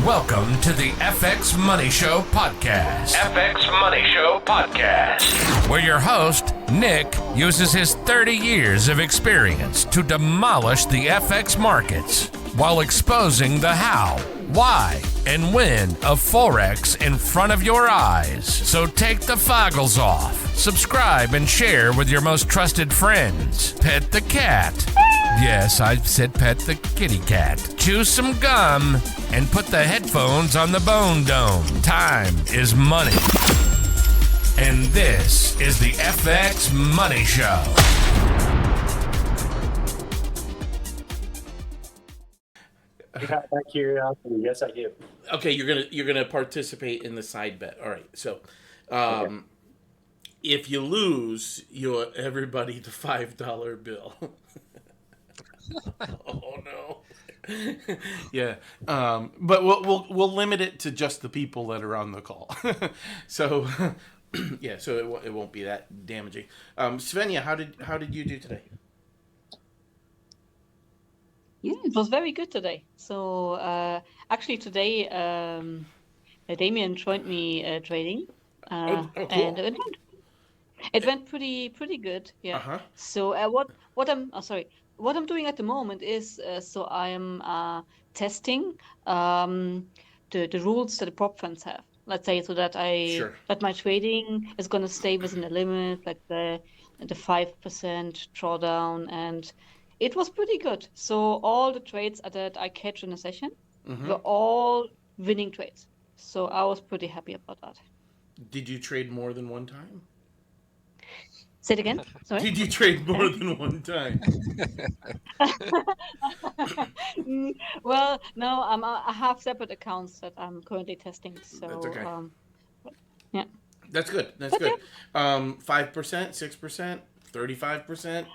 Welcome to the FX Money Show podcast. FX Money Show podcast. Where your host, Nick, uses his 30 years of experience to demolish the FX markets while exposing the how, why, and when of Forex in front of your eyes. So take the foggles off, subscribe, and share with your most trusted friends. Pet the cat. Yes, I said pet the kitty cat. Chew some gum and put the headphones on the bone dome. Time is money. And this is the FX Money Show. Out my curiosity, yes, I do. Okay, you're gonna participate in the side bet. All right, so okay. If you lose, you owe everybody the $5 bill. Oh no. Yeah, but we'll limit it to just the people that are on the call. So yeah, so it won't be that damaging. Svenja, how did you do today? Yeah, it was very good today. So actually today, Damien joined me trading, Cool. and it went pretty good. Yeah. Uh-huh. So what I'm doing at the moment is so I am testing the rules that the prop funds have. Let's say so that that my trading is going to stay within the limit, like the 5% drawdown, and it was pretty good. So all the trades that I catch in a session were all winning trades. So I was pretty happy about that. Did you trade more than one time? Say it again. Sorry. Did you trade more than one time? Well, no, I have separate accounts that I'm currently testing. So That's okay. Yeah. That's good. That's good. 5%, 6%, 35%.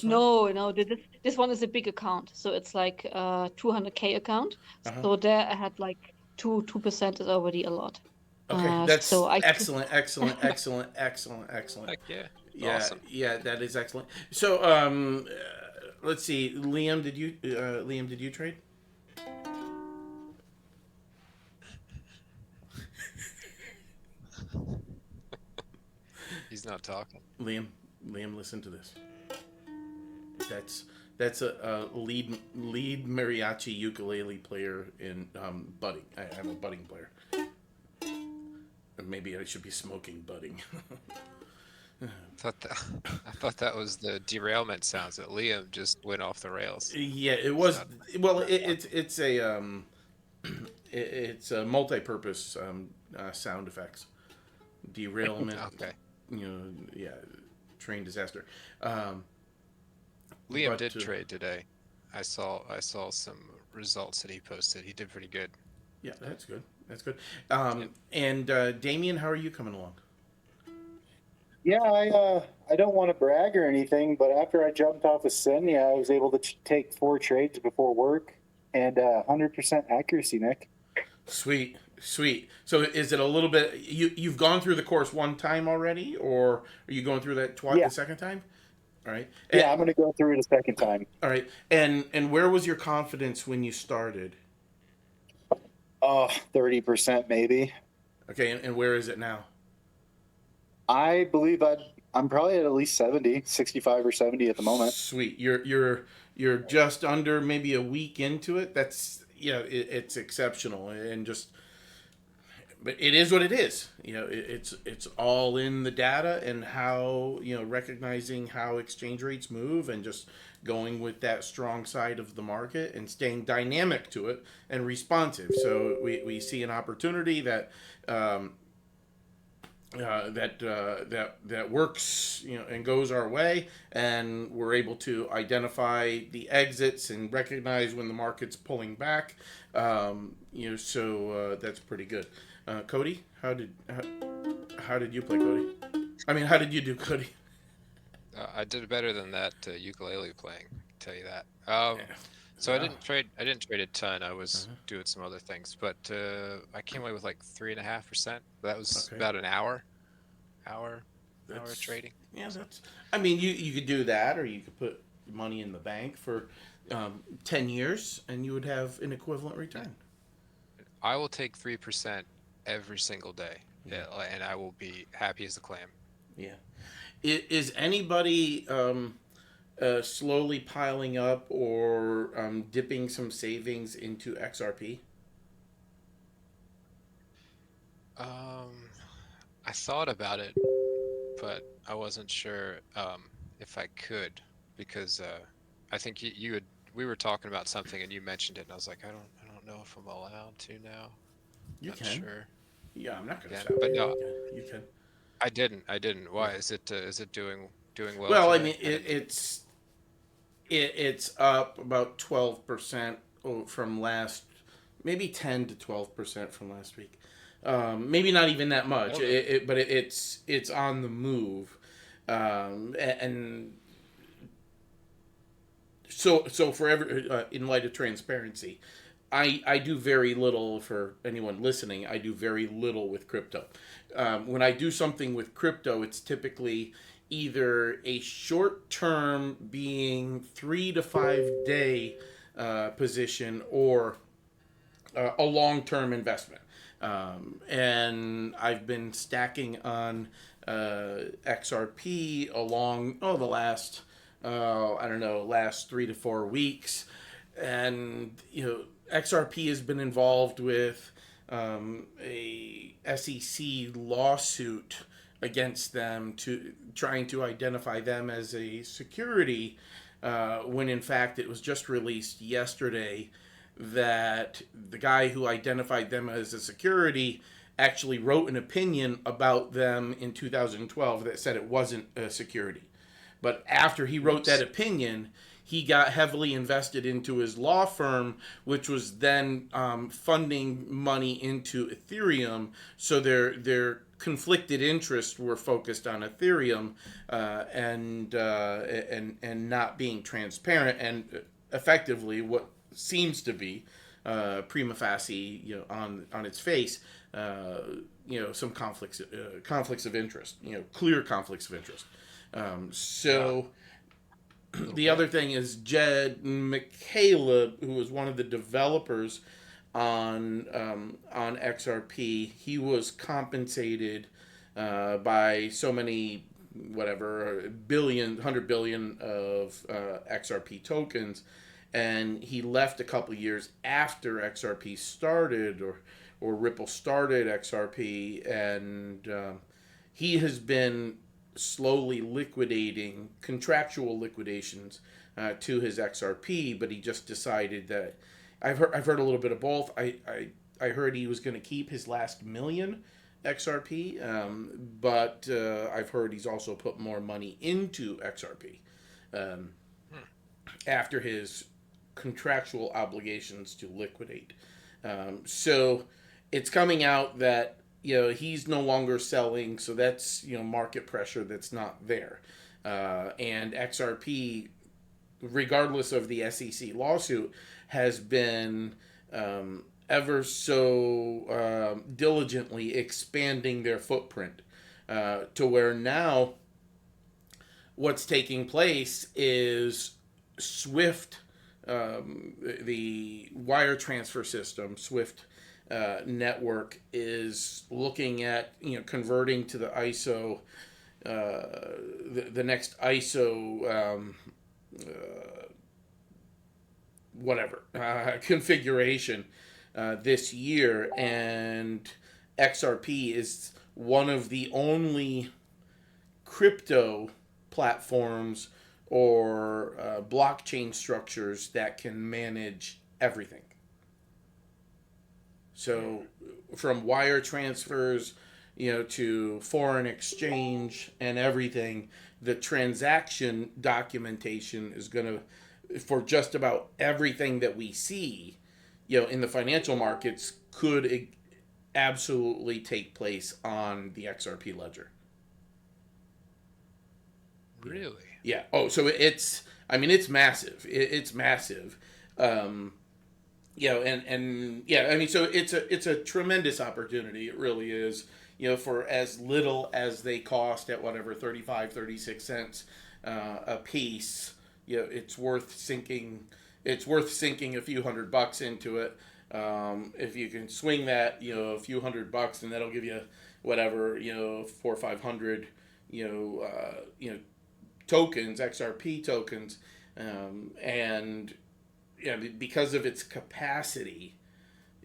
No. This one is a big account, so it's like 200K account. So there I had like 2% is already a lot. Okay, that's so excellent. Heck yeah. Yeah, Awesome. Yeah, that is excellent. So, let's see, Liam, did you trade? He's not talking. Liam, listen to this. That's a lead mariachi ukulele player in budding. I'm a budding player. Maybe I should be smoking budding. I thought that was the derailment sounds that Liam just went off the rails. Yeah, it was. Well, it's a multi-purpose sound effects. Derailment. Okay. Train disaster. Liam did trade today. I saw some results that he posted. He did pretty good. Yeah, that's good. And Damien, how are you coming along? Yeah, I don't want to brag or anything, but after I jumped off of Svenja, I was able to take 4 trades before work and 100% accuracy, Nick. Sweet. So is it a little bit? You've gone through the course one time already, or are you going through that twice the second time? All right. Yeah, I'm going to go through it a second time. All right. And where was your confidence when you started? 30% maybe. Okay, and where is it now? I believe I'm probably at least 65 or 70 at the moment. Sweet. You're just under maybe a week into it. That's it's exceptional, and but it is what it is. It's all in the data and how recognizing how exchange rates move and just going with that strong side of the market and staying dynamic to it and responsive. So we see an opportunity that works, and goes our way, and we're able to identify the exits and recognize when the market's pulling back. So that's pretty good. Cody, how did you play, Cody? I mean, how did you do, Cody? I did better than that ukulele playing. I can tell you that. So I didn't trade a ton. I was doing some other things, but I came away with like 3.5%. That was about an hour trading. Yeah, I mean, you could do that, or you could put money in the bank for 10 years, and you would have an equivalent return. I will take 3% every single day, Yeah. and I will be happy as a clam. Yeah. Is anybody slowly piling up or dipping some savings into XRP? I thought about it, but I wasn't sure if I could, because I think we were talking about something and you mentioned it, and I was like, I don't know if I'm allowed to now. You Not can. sure. Yeah, I'm not going to Yeah, stop but you. no, You can. I didn't. Yeah. Why is it doing well Well, I today? mean, I didn't. it's up about 12% from last, maybe 10 to 12% from last week. Maybe not even that much, Okay. but it's on the move, and so for in light of transparency, I do very little. For anyone listening, I do very little with crypto. When I do something with crypto, it's typically either a short term, being 3 to 5 day position, or a long term investment. And I've been stacking on XRP along the last I don't know, last 3 to 4 weeks, and XRP has been involved with a SEC lawsuit against them, to trying to identify them as a security, when in fact it was just released yesterday that the guy who identified them as a security actually wrote an opinion about them in 2012 that said it wasn't a security. But after he wrote that Oops. opinion, he got heavily invested into his law firm, which was then funding money into Ethereum. So their conflicted interests were focused on Ethereum, and not being transparent, and effectively what seems to be prima facie, on its face, some conflicts of interest, clear conflicts of interest. So the Okay. other thing is Jed McCaleb, who was one of the developers on XRP. He was compensated by so many, whatever, 100 billion of XRP tokens, and he left a couple years after XRP started, or Ripple started XRP, and he has been slowly liquidating contractual liquidations to his XRP, but he just decided that I've heard a little bit of both. I heard he was going to keep his last million XRP, but I've heard he's also put more money into XRP after his contractual obligations to liquidate. So it's coming out that he's no longer selling, so that's market pressure that's not there, and XRP, regardless of the SEC lawsuit, has been ever so diligently expanding their footprint, to where now what's taking place is Swift, the wire transfer system, Swift network, is looking at converting to the ISO, the next ISO whatever configuration this year, and XRP is one of the only crypto platforms or blockchain structures that can manage everything. So from wire transfers, to foreign exchange and everything, the transaction documentation is going to, for just about everything that we see, in the financial markets, could absolutely take place on the XRP ledger. Really? Yeah. Oh, so it's massive. It's massive. And yeah, I mean, so it's a tremendous opportunity. It really is. For as little as they cost, at whatever, 36 cents a piece, it's worth sinking. It's worth sinking a few $100 into it. If you can swing that, a few $100, and that'll give you whatever, 400 or 500, tokens, XRP tokens, and because of its capacity,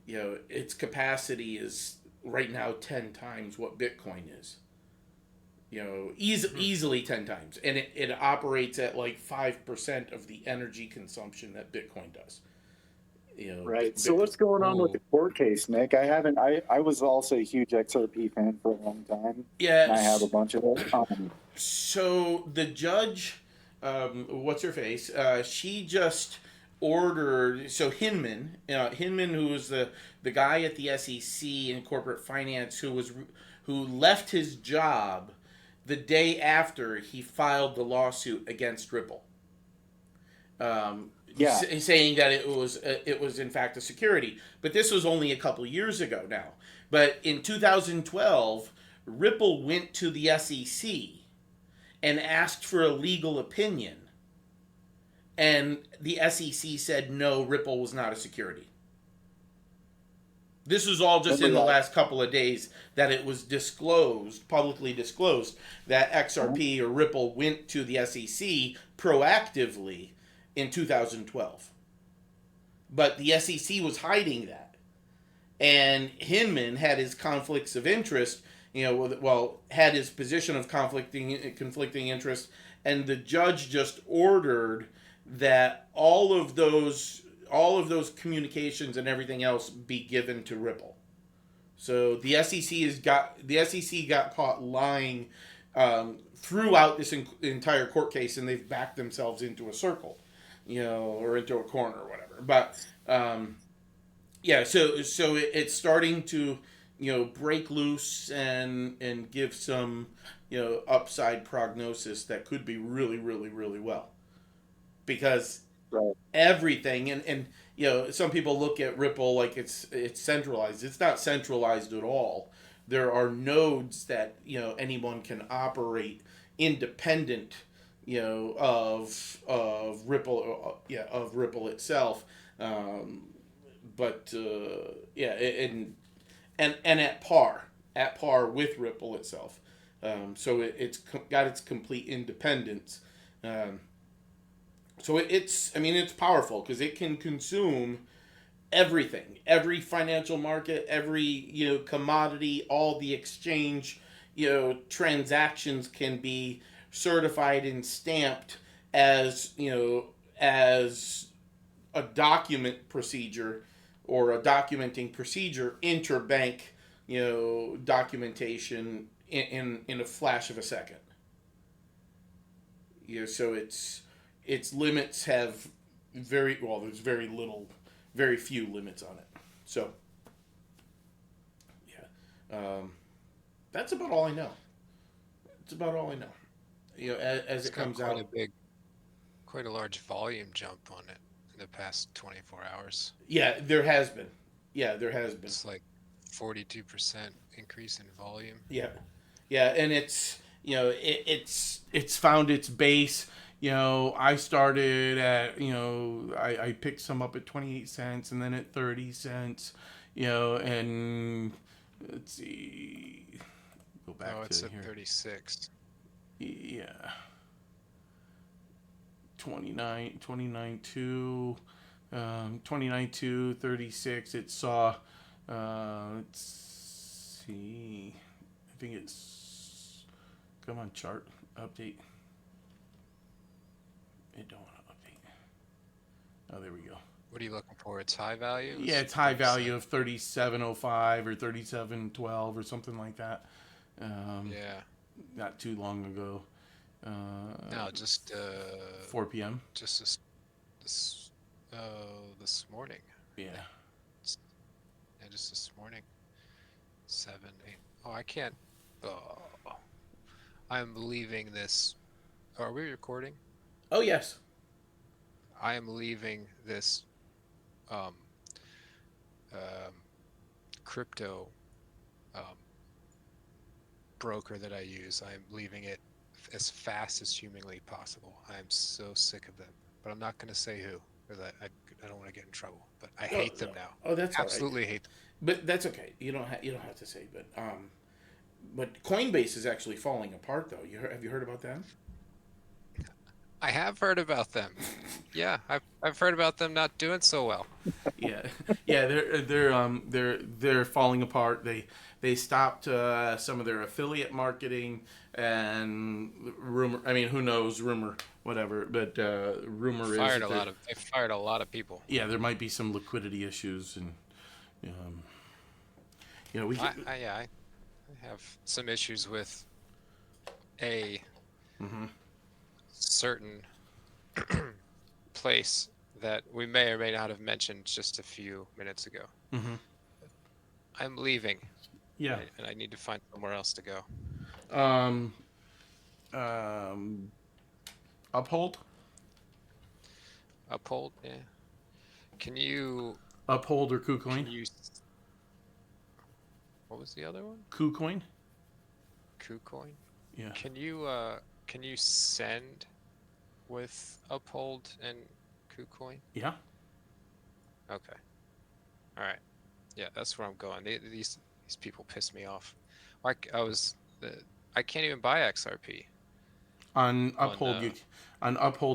its capacity is right now 10 times what Bitcoin is. Easily 10 times, and it operates at like 5% of the energy consumption that Bitcoin does. Right. So what's going on with the court case, Nick? I was also a huge XRP fan for a long time. Yeah. And I have a bunch of it. So the judge, what's her face? She just ordered. So Hinman, who was the guy at the SEC in corporate finance, who left his job the day after he filed the lawsuit against Ripple. Saying that it was in fact a security, but this was only a couple years ago now. But in 2012, Ripple went to the SEC and asked for a legal opinion, and the SEC said no, Ripple was not a security. This was all just in the last couple of days that it was publicly disclosed, that XRP or Ripple went to the SEC proactively in 2012. But the SEC was hiding that. And Hinman had his conflicts of interest, had his position of conflicting interest, and the judge just ordered that all of those communications and everything else be given to Ripple. So the SEC got caught lying throughout this entire court case, and they've backed themselves into a circle, or into a corner or whatever. But so it's starting to break loose and give some upside prognosis that could be really, really, really well, because everything and some people look at Ripple like it's centralized. It's not centralized at all. There are nodes that anyone can operate independent of Ripple of Ripple itself, but and at par with Ripple itself, so it's got its complete independence. So it's powerful because it can consume everything, every financial market, every commodity, all the exchange transactions can be certified and stamped as as a document procedure or a documenting procedure, interbank documentation in a flash of a second. So its limits have there's very few limits on it. So that's about all I know. It's about all I know. As it comes out. Quite a large volume jump on it in the past 24 hours. Yeah, there has been. It's like 42% increase in volume. Yeah, and it's it's found its base. I started at I picked some up at 28 cents and then at 30 cents. And let's see, go back to it's at here. 36. Yeah. 29.2, 36. It saw, let's see, I think it's, come on, chart, update. It don't want to update. Oh, there we go. What are you looking for? It's high value? Yeah, it's high value of 37.05 or 37.12 or something like that. Not too long ago. No, just 4 p.m. Just this morning. Yeah. Just this morning. 7, 8. Oh, I can't. Oh, I'm leaving this. Are we recording? Oh yes. I am leaving this crypto broker that I use. I'm leaving it as fast as humanly possible. I'm so sick of them, but I'm not going to say who, because don't want to get in trouble, but I hate them now. Oh, that's absolutely all right. hate them. But that's okay. You don't have to say. But Coinbase is actually falling apart, though. Have you heard about that? I have heard about them. Yeah, I've heard about them not doing so well. Yeah, yeah, they're falling apart. They stopped some of their affiliate marketing and rumor. I mean, who knows? Rumor, whatever. But rumor They is fired a lot of people. yeah, there might be some liquidity issues, and we. I have some issues with a certain place that we may or may not have mentioned just a few minutes ago. Mm-hmm. I'm leaving. Yeah. And I need to find somewhere else to go. Uphold? Uphold? Yeah. Can you... Uphold or KuCoin? What was the other one? KuCoin? KuCoin? Yeah. Can you send with Uphold and KuCoin? Yeah. Okay. All right. Yeah, that's where I'm going. These people piss me off. I can't even buy XRP. On Uphold,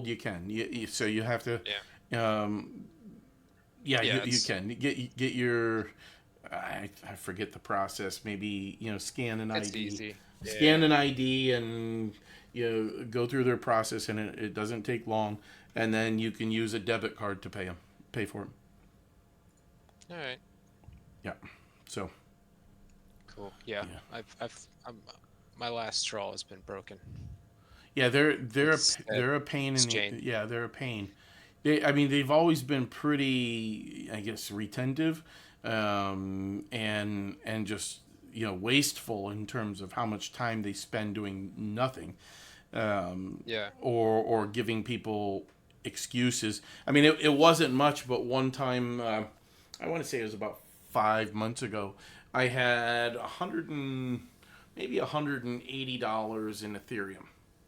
you can. So you have to. Yeah. You can get your. I forget the process. Maybe scan an ID. It's easy. Scan an ID and go through their process, and it doesn't take long. And then you can use a debit card to pay for them. All right. Yeah. So. Cool. Yeah. My last straw has been broken. Yeah, they're a pain in the, yeah, they're a pain. They've always been pretty, I guess, retentive, and just wasteful in terms of how much time they spend doing nothing, or giving people excuses. It wasn't much, but one time, I want to say it was about 5 months ago, I had maybe $180 in Ethereum.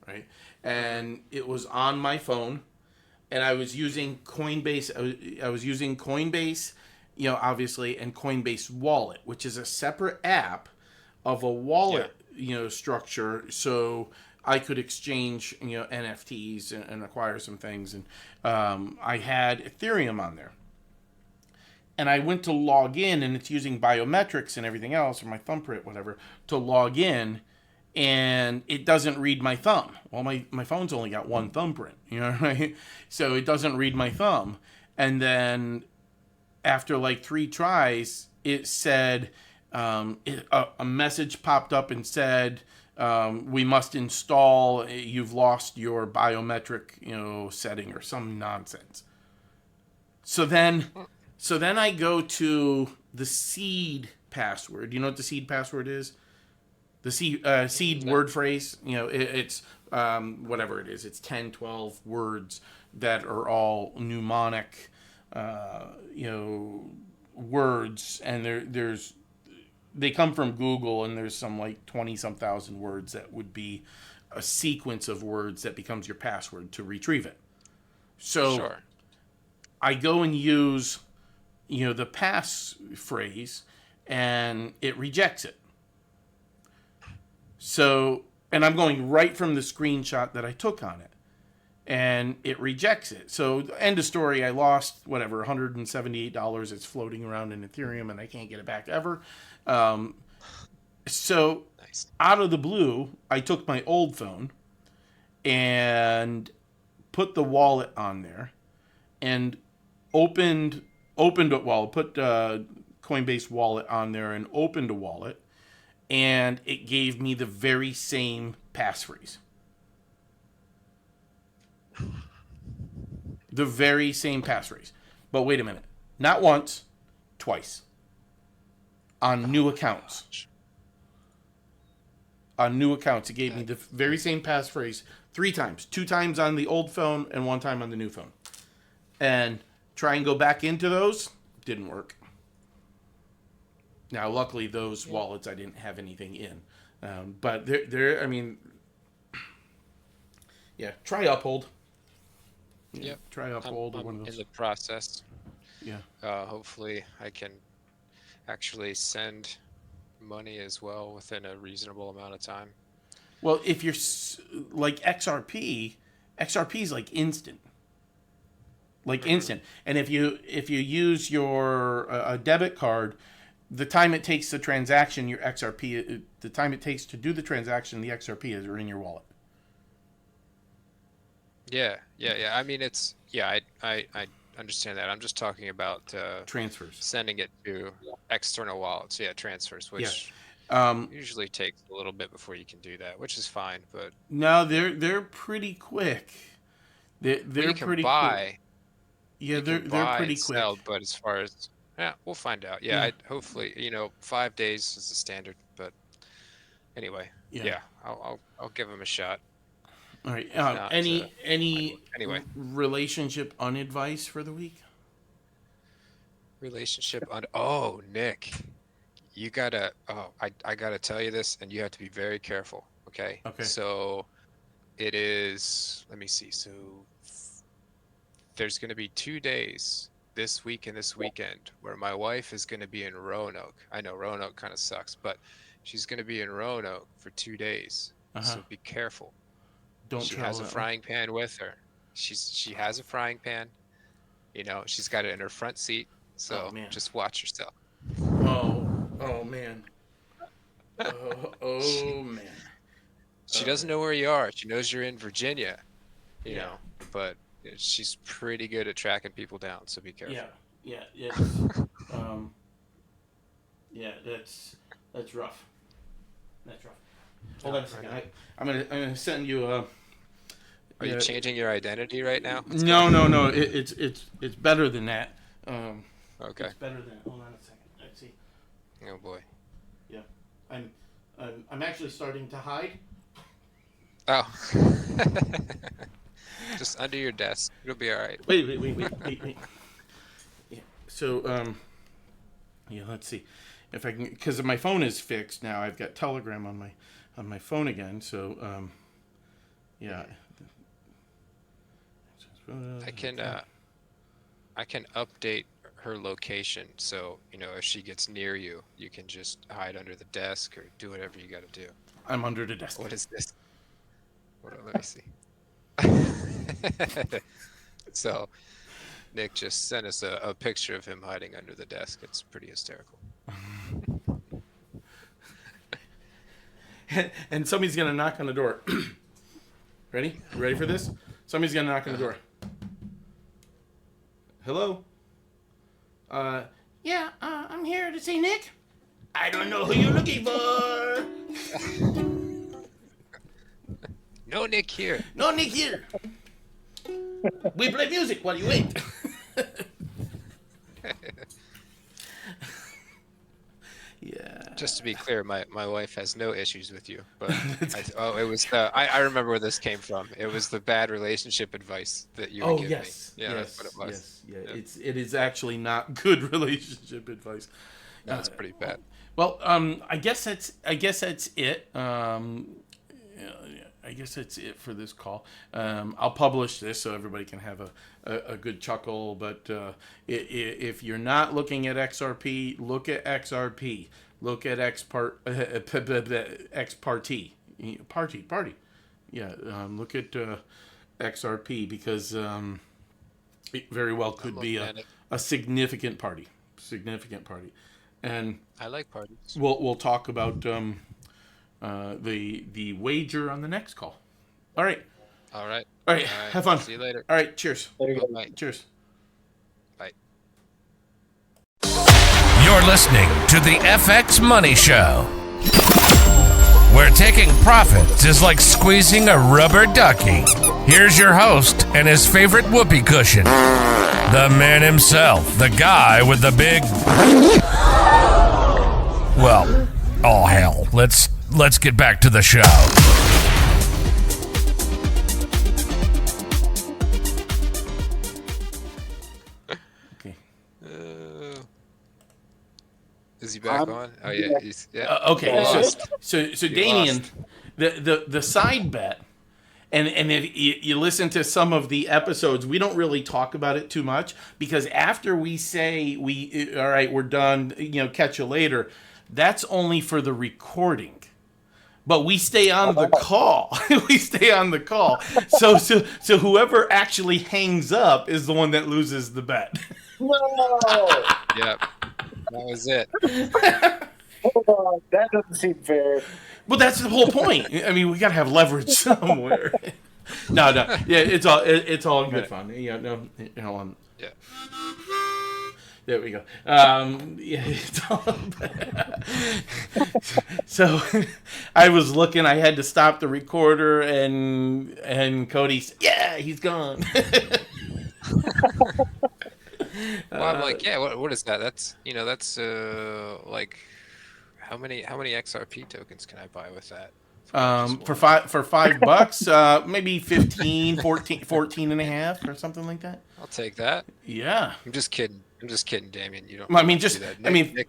Right, and it was on my phone, and I was using Coinbase. I was using Coinbase, obviously, and Coinbase Wallet, which is a separate app of a wallet, structure, so I could exchange, NFTs and acquire some things, and I had Ethereum on there, and I went to log in, and it's using biometrics and everything else, or my thumbprint, whatever, to log in. And it doesn't read my thumb. Well, my phone's only got one thumbprint, right? So it doesn't read my thumb. And then after like 3 tries, it said, a message popped up and said, we must install, you've lost your biometric, setting or some nonsense. So then I go to the seed password. Do you know what the seed password is? The seed word phrase, it's whatever it is. It's 10, 12 words that are all mnemonic, words, and they come from Google, and there's some like 20-some thousand words that would be a sequence of words that becomes your password to retrieve it. So sure. I go and use, the passphrase, and it rejects it. So, and I'm going right from the screenshot that I took on it, and it rejects it. So, end of story. I lost $178. It's floating around in Ethereum, and I can't get it back ever. So, nice. Out of the blue, I took my old phone and put the wallet on there, and opened it. Well, put Coinbase Wallet on there and opened a wallet. And it gave me the very same passphrase. The very same passphrase. But wait a minute. Not once, twice. On new accounts. On new accounts, it gave me the very same passphrase 3 times. 2 times on the old phone and 1 time on the new phone. And try and go back into those, didn't work. Now, luckily, those wallets I didn't have anything in, but try Uphold. Yep. Try Uphold or one of those. In the process. Yeah. Hopefully, I can actually send money as well within a reasonable amount of time. Well, if you're like XRP is like instant. Like instant. And if you use your a debit card, the time it takes the transaction, your XRP, the time it takes to do the transaction, the XRP is in your wallet. Yeah. I mean, it's I understand that. I'm just talking about Transfers. sending it to external wallets. Yeah, transfers, which usually takes a little bit before you can do that, which is fine. But no, they're pretty quick. They're pretty quick. Yeah, they're pretty quick. But as far as we'll find out. Yeah. Hopefully, 5 days is the standard. But anyway, I'll give them a shot. All right. Any relationship unadvice for the week? Relationship Nick, you gotta. I gotta tell you this, and you have to be very careful. Okay. Okay. So, it is. Let me see. So, there's gonna be 2 days this week and this weekend where my wife is gonna be in Roanoke. I know Roanoke kind of sucks, but she's gonna be in Roanoke for 2 days. So be careful. She has a frying pan with her. She has a frying pan. She's got it in her front seat. So just watch yourself. Oh man. Oh man. She doesn't know where you are. She knows you're in Virginia. You know, but she's pretty good at tracking people down. So be careful. Yeah. That's rough. That's rough. Hold on a second. I'm gonna send you a. Are you changing your identity right now? No. It's better than that. Okay. It's better than. Hold on a second. Let's see. Oh boy. Yeah, I'm actually starting to hide. Oh. Just under your desk. It'll be all right. Wait. Yeah. So let's see if I can, because my phone is fixed now. I've got Telegram on my phone again. So yeah. I can update her location, so if she gets near you, you can just hide under the desk or do whatever you got to do. I'm under the desk. What is this? Let me see. So Nick just sent us a picture of him hiding under the desk. It's pretty hysterical. And somebody's gonna knock on the door. Ready? You ready for this? Somebody's gonna knock on the door. Hello? I'm here to see Nick. I don't know who you're looking for. No Nick here. No Nick here. We play music while you wait. Yeah. Just to be clear, my wife has no issues with you, but it was I remember where this came from. It was the bad relationship advice that you would give me. Yeah, that's what it was. Yes. It is actually not good relationship advice. No, it's pretty bad. Well, I guess that's it. I guess that's it for this call. I'll publish this so everybody can have a good chuckle. But if you're not looking at XRP, look at XRP. Look at XParty. Party. Yeah. Look at XRP because it very well could be a significant party. And I like parties. We'll talk about the wager on the next call. All right. Have fun. See you later. All right. Cheers. Bye. Cheers. Bye. You're listening to the FX Money Show, where taking profits is like squeezing a rubber ducky. Here's your host and his favorite whoopee cushion, the man himself, the guy with the big... Well, oh hell, let's get back to the show. Okay. Is he back on? Oh yeah. Okay. So Damien, the side bet And if you listen to some of the episodes, we don't really talk about it too much, because after we say all right, we're done, catch you later, that's only for the recording. But we stay on the call. We stay on the call. So whoever actually hangs up is the one that loses the bet. No. Yep. That was it. Hold on. That doesn't seem fair. Well, that's the whole point. I mean, we gotta have leverage somewhere. No. Yeah, it's all good fun. Yeah, no, hold on. Yeah. There we go. Yeah, it's all so I was looking. I had to stop the recorder, and Cody said, "Yeah, he's gone." Well, I'm like, yeah. What is that? That's like how many XRP tokens can I buy with that? For $5, maybe 15, 14 and a half or something like that. I'll take that. Yeah. I'm just kidding, Damien. You don't. I mean, do just that. Nick,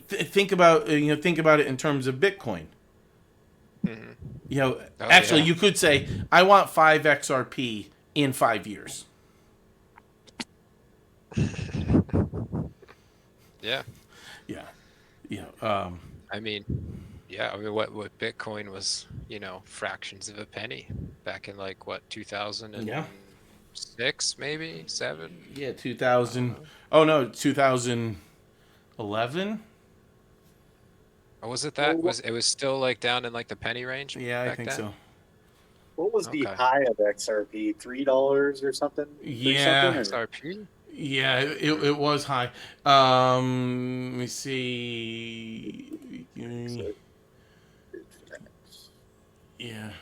think about it in terms of Bitcoin. Mm-hmm. Actually, you could say, I want 5 XRP in 5 years. Yeah. I mean, what Bitcoin was, fractions of a penny back in 2006, maybe 7. Yeah, 2000. Oh no, 2011. Or was it that? It was still down in the penny range? Yeah, I think then? so. What was the high of XRP? $3 or something? Yeah. XRP? Yeah, it was high. Let me see. Yeah.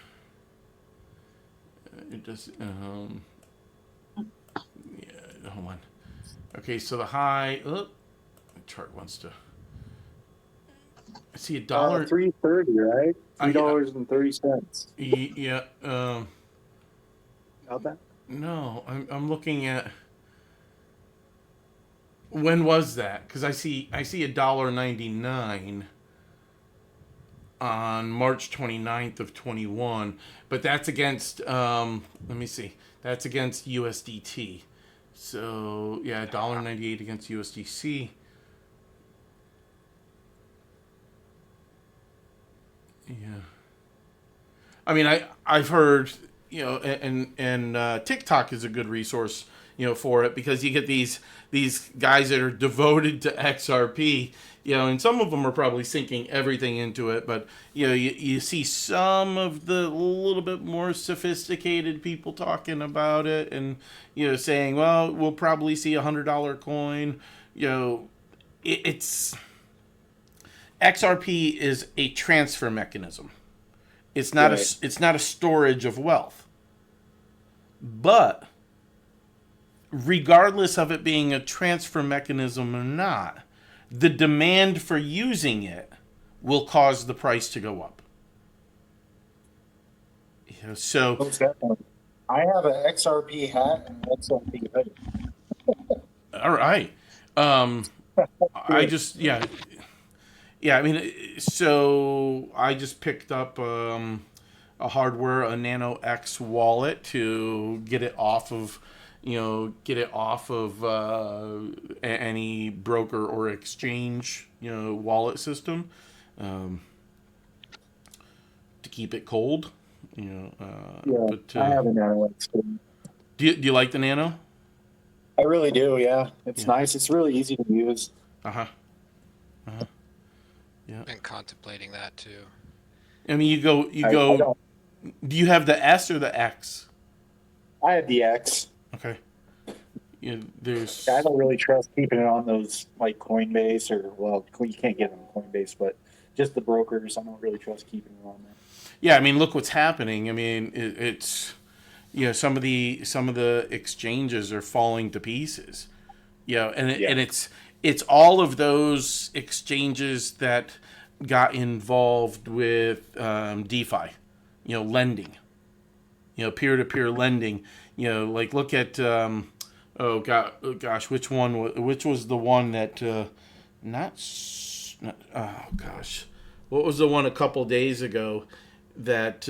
It does. Yeah, hold on. Okay, so the high. The chart wants to. I see $1. $3.30, right? $3.30. Yeah. About that? No, I'm looking at. When was that? Because I see $1.99 on March 29th of 21, but that's against let me see, that's against USDT. So yeah, $1.98 against USDC. Yeah. I mean, I've heard, and TikTok is a good resource, for it, because you get these guys that are devoted to XRP, and some of them are probably sinking everything into it, but you see some of the little bit more sophisticated people talking about it, and saying, well, we'll probably see $100 coin. It's XRP is a transfer mechanism. It's not it's not a storage of wealth. But regardless of it being a transfer mechanism or not, the demand for using it will cause the price to go up. So I have an XRP hat and an XRP hoodie. All right. I just I mean, so I just picked up a Nano X wallet to get it off of any broker or exchange, wallet system, to keep it cold, But, I have a Nano X. Do you like the Nano? I really do. Yeah, it's nice. It's really easy to use. Yeah. Been contemplating that too. I mean, you go. Do you have the S or the X? I have the X. Okay. I don't really trust keeping it on those Coinbase you can't get it on Coinbase, but just the brokers. I don't really trust keeping it on there. Yeah, I mean, look what's happening. I mean, it's some of the exchanges are falling to pieces. And it's all of those exchanges that got involved with DeFi, lending, peer-to-peer lending. Look at which was the one that what was the one a couple days ago that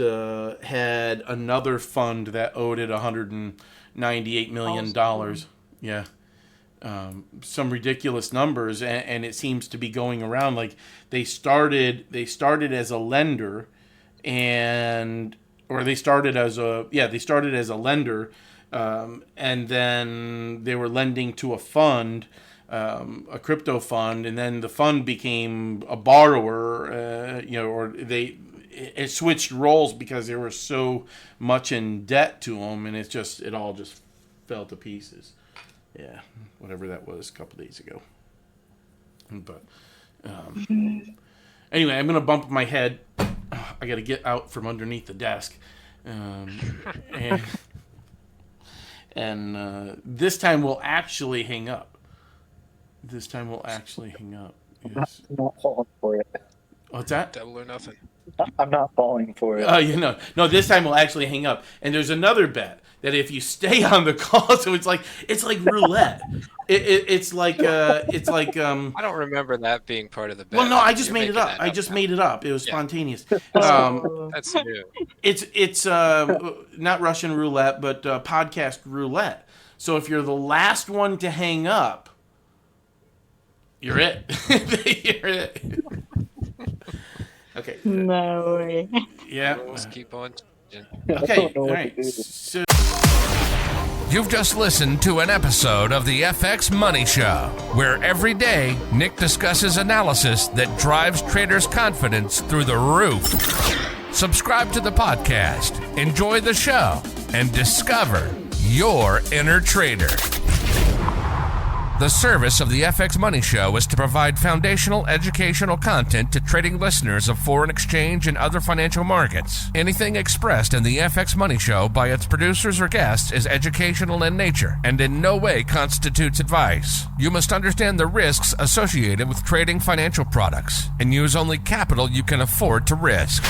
had another fund that owed it $198 million. Yeah. Some ridiculous numbers, and it seems to be going around. Like they started as a lender, and they started as a lender, and then they were lending to a fund, a crypto fund, and then the fund became a borrower, or it switched roles because there was so much in debt to them, and it all just fell to pieces. Yeah, whatever that was a couple days ago. But anyway, I'm gonna bump my head. I got to get out from underneath the desk, and this time we'll actually hang up. Yes. I'm not falling for it. What's that? Double or nothing. I'm not falling for it. No. This time we'll actually hang up. And there's another bet that if you stay on the call, so it's like roulette. It's like. I don't remember that being part of the bet. Well, no, I just made it up. Made it up. It was spontaneous. That's new. It's not Russian roulette, but podcast roulette. So if you're the last one to hang up, you're it. You're it. Okay. No way. Yeah. Let's keep on. Okay. All right. So You've just listened to an episode of the FX Money Show, where every day Nick discusses analysis that drives traders' confidence through the roof. Subscribe to the podcast, enjoy the show, and discover your inner trader. The service of the FX Money Show is to provide foundational educational content to trading listeners of foreign exchange and other financial markets. Anything expressed in the FX Money Show by its producers or guests is educational in nature and in no way constitutes advice. You must understand the risks associated with trading financial products and use only capital you can afford to risk.